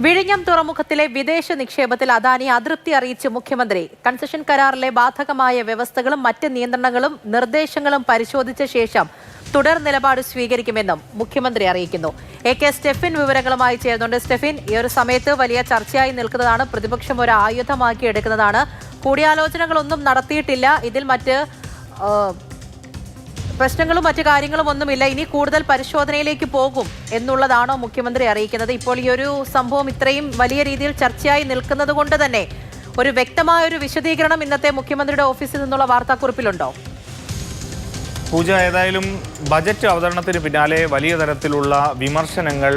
വിഴിഞ്ഞം തുറമുഖത്തിലെ വിദേശ നിക്ഷേപത്തിൽ അദാനി അതൃപ്തി അറിയിച്ച് മുഖ്യമന്ത്രി. കൺസഷൻ കരാറിലെ ബാധകമായ വ്യവസ്ഥകളും മറ്റ് നിയന്ത്രണങ്ങളും നിർദ്ദേശങ്ങളും പരിശോധിച്ച ശേഷം തുടർ നിലപാട് സ്വീകരിക്കുമെന്നും മുഖ്യമന്ത്രി അറിയിക്കുന്നു. AK സ്റ്റെഫിൻ വിവരങ്ങളുമായി ചേർന്നുണ്ട്. സ്റ്റെഫിൻ, ഈ ഒരു സമയത്ത് വലിയ ചർച്ചയായി നിൽക്കുന്നതാണ്, പ്രതിപക്ഷം ഒരു ആയുധമാക്കി എടുക്കുന്നതാണ്. കൂടിയാലോചനകളൊന്നും നടത്തിയിട്ടില്ല, ഇതിൽ മറ്റ് പ്രശ്നങ്ങളും മറ്റു കാര്യങ്ങളും ഒന്നുമില്ല, ഇനി കൂടുതൽ പരിശോധനയിലേക്ക് പോകും എന്നുള്ളതാണോ മുഖ്യമന്ത്രി അറിയിക്കുന്നത്? ഇപ്പോൾ ഈ ഒരു സംഭവം ഇത്രയും വലിയ രീതിയിൽ ചർച്ചയായി നിൽക്കുന്നത് കൊണ്ട് തന്നെ ഒരു വ്യക്തമായ ഒരു വിശദീകരണം ഇന്നത്തെ മുഖ്യമന്ത്രിയുടെ ഓഫീസിൽ നിന്നുള്ള വാർത്താക്കുറിപ്പിലുണ്ടോ? പൂജ, ഏതായാലും ബജറ്റ് അവതരണത്തിന് പിന്നാലെ വലിയ തരത്തിലുള്ള വിമർശനങ്ങൾ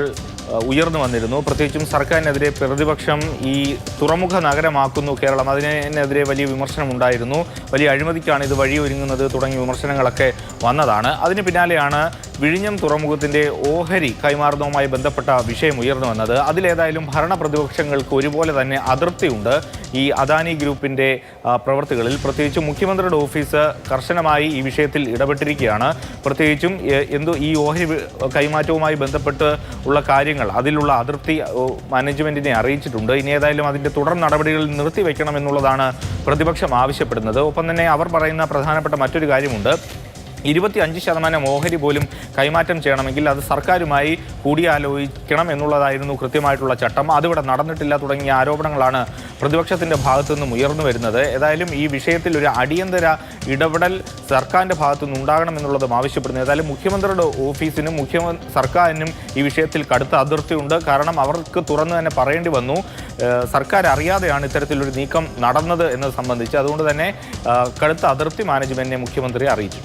ഉയർന്നു വന്നിരുന്നു. പ്രത്യേകിച്ചും സർക്കാരിനെതിരെ പ്രതിപക്ഷം ഈ തുറമുഖ നഗരമാക്കുന്നു കേരളം, അതിനെതിരെ വലിയ വിമർശനം ഉണ്ടായിരുന്നു. വലിയ അഴിമതിക്കാണ് ഇത് വഴിയൊരുങ്ങുന്നത് തുടങ്ങിയ വിമർശനങ്ങളൊക്കെ വന്നതാണ്. അതിന് പിന്നാലെയാണ് വിഴിഞ്ഞം തുറമുഖത്തിൻ്റെ ഓഹരി കൈമാറുന്നതുമായി ബന്ധപ്പെട്ട വിഷയം ഉയർന്നു വന്നത്. അതിലേതായാലും ഭരണ പ്രതിപക്ഷങ്ങൾക്ക് ഒരുപോലെ തന്നെ അതൃപ്തിയുണ്ട് ഈ അദാനി ഗ്രൂപ്പിൻ്റെ പ്രവർത്തികളിൽ. പ്രത്യേകിച്ചും മുഖ്യമന്ത്രിയുടെ ഓഫീസ് കർശനമായി ഈ വിഷയത്തിൽ ഇടപെട്ടിരിക്കുകയാണ്. പ്രത്യേകിച്ചും ഈ ഓഹരി കൈമാറ്റവുമായി ബന്ധപ്പെട്ട് ഉള്ള കാര്യങ്ങൾ, അതിലുള്ള അതൃപ്തി മാനേജ്മെൻറ്റിനെ അറിയിച്ചിട്ടുണ്ട്. ഇനി ഏതായാലും അതിൻ്റെ തുടർ നടപടികൾ നിർത്തിവെക്കണം എന്നുള്ളതാണ് പ്രതിപക്ഷം ആവശ്യപ്പെടുന്നത്. ഒപ്പം തന്നെ അവർ പറയുന്ന പ്രധാനപ്പെട്ട മറ്റൊരു കാര്യമുണ്ട്. 25% ഓഹരി പോലും കൈമാറ്റം ചെയ്യണമെങ്കിൽ അത് സർക്കാരുമായി കൂടിയാലോചിക്കണം എന്നുള്ളതായിരുന്നു കൃത്യമായിട്ടുള്ള ചട്ടം. അതിവിടെ നടന്നിട്ടില്ല തുടങ്ങിയ ആരോപണങ്ങളാണ് പ്രതിപക്ഷത്തിൻ്റെ ഭാഗത്തു നിന്നും ഉയർന്നു വരുന്നത്. ഏതായാലും ഈ വിഷയത്തിൽ ഒരു അടിയന്തര ഇടപെടൽ സർക്കാരിൻ്റെ ഭാഗത്തു നിന്ന് ഉണ്ടാകണം എന്നുള്ളതും ആവശ്യപ്പെടുന്നു. ഏതായാലും മുഖ്യമന്ത്രിയുടെ ഓഫീസിനും സർക്കാരിനും ഈ വിഷയത്തിൽ കടുത്ത അതൃപ്തിയുണ്ട്. കാരണം അവർക്ക് തുറന്നു തന്നെ പറയേണ്ടി വന്നു, സർക്കാർ അറിയാതെയാണ് ഇത്തരത്തിലൊരു നീക്കം നടന്നത് എന്നത് സംബന്ധിച്ച്. അതുകൊണ്ട് തന്നെ കടുത്ത അതൃപ്തി മാനേജ്മെന്റിനെ മുഖ്യമന്ത്രി അറിയിച്ചു.